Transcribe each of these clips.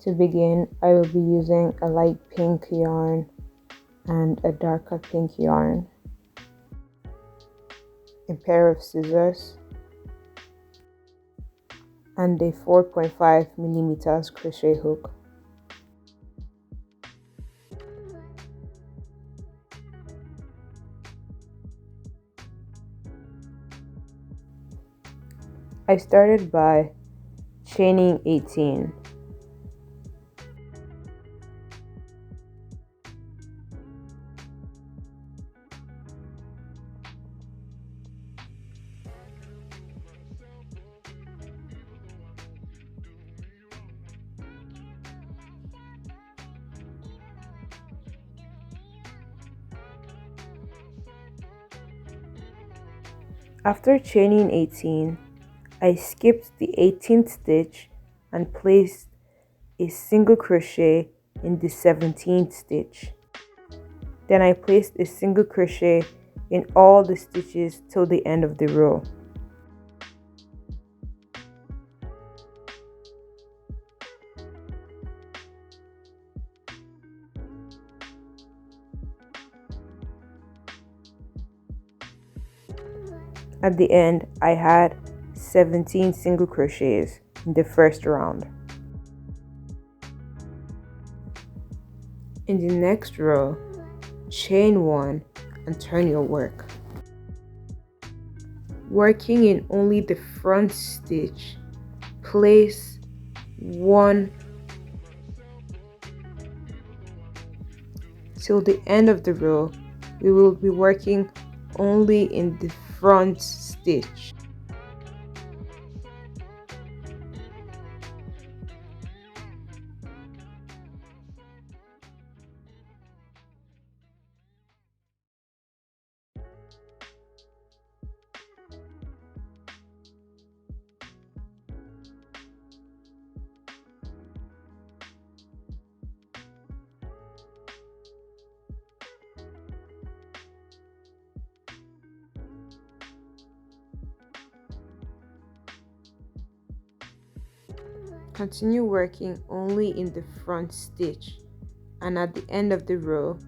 To begin, I will be using a light pink yarn and a darker pink yarn, a pair of scissors, and a 4.5 millimeters crochet hook. I started by chaining 18. After chaining 18, I skipped the 18th stitch and placed a single crochet in the 17th stitch. Then I placed a single crochet in all the stitches till the end of the row. At the end, I had 17 single crochets in the first round. In the next row, chain 1 and turn your work. Working in only the front stitch, place 1 till the end of the row. We will be working only in the front stitch. Continue working only in the front stitch, and at the end of the row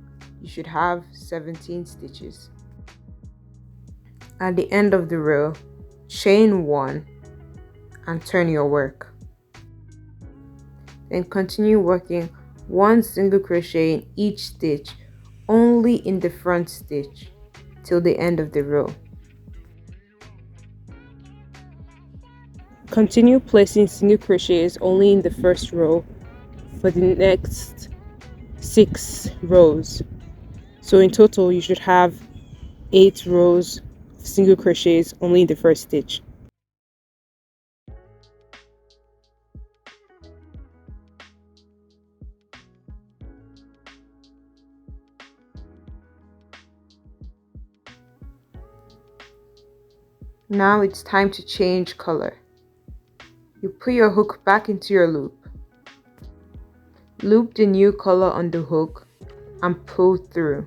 you should have 17 stitches. At the end of the row, chain 1 and turn your work. Then continue working 1 single crochet in each stitch, only in the front stitch, till the end of the row. Continue placing single crochets only in the first row for the next 6 rows. So in total you should have 8 rows of single crochets only in the first stitch. Now it's time to change color. You put your hook back into your loop. Loop the new color on the hook and pull through.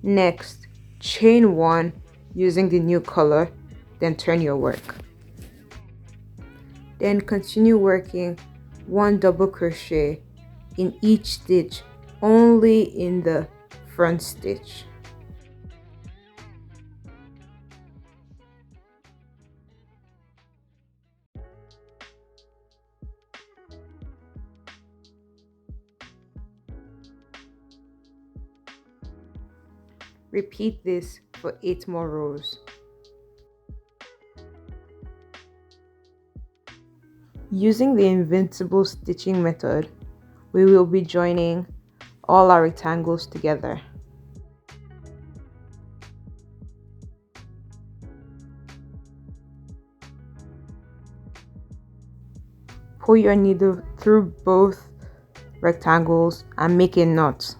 Next, chain 1 using the new color, then turn your work. Then continue working 1 double crochet in each stitch, only in the front stitch. Repeat this for 8 more rows. Using the invincible stitching method, we will be joining all our rectangles together. Pull your needle through both rectangles and make a knot.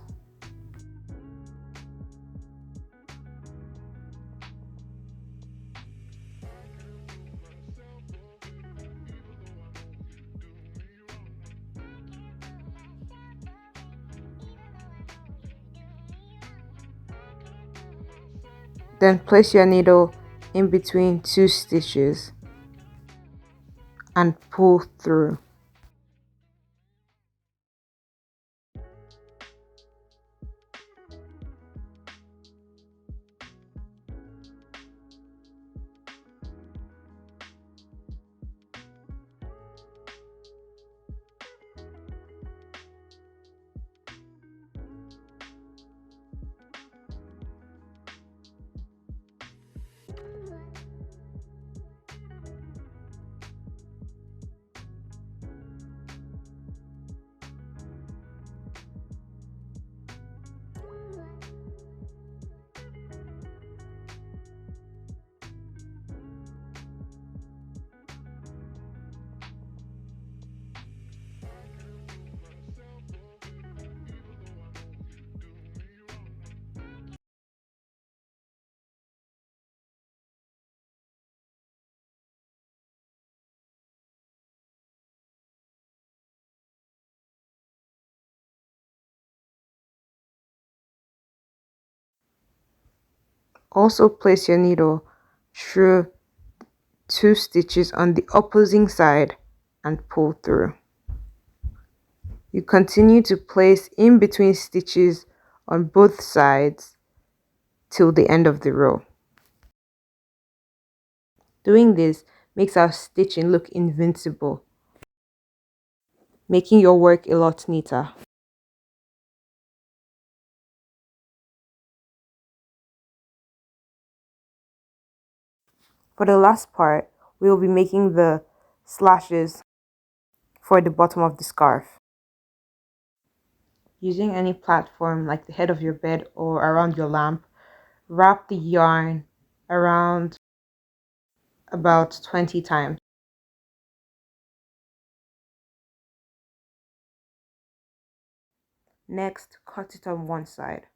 Then place your needle in between two stitches and pull through. Also place your needle through two stitches on the opposing side and pull through. You continue to place in between stitches on both sides till the end of the row. Doing this makes our stitching look invincible, making your work a lot neater. For the last part, we will be making the slashes for the bottom of the scarf. Using any platform like the head of your bed or around your lamp, wrap the yarn around about 20 times. Next, cut it on one side.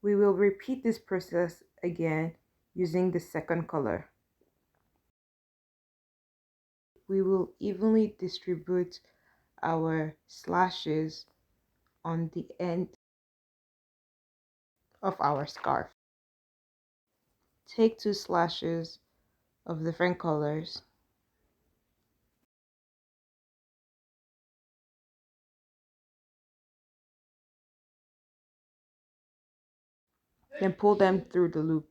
We will repeat this process again using the second color. We will evenly distribute our slashes on the end of our scarf. Take two slashes of different colors then pull them through the loop.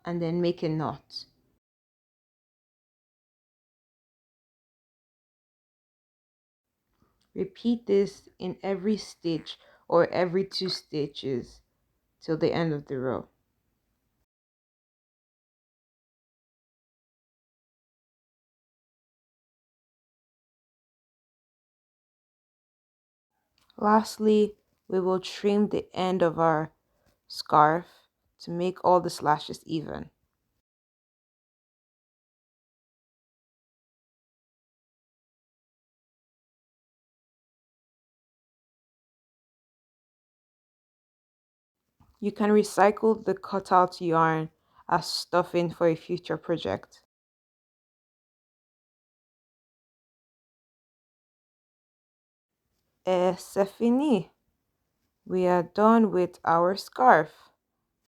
And then make a knot. Repeat this in every stitch or every two stitches till the end of the row. Lastly, we will trim the end of our scarf to make all the slashes even. You can recycle the cutout yarn as stuffing for a future project. C'est fini. We are done with our scarf.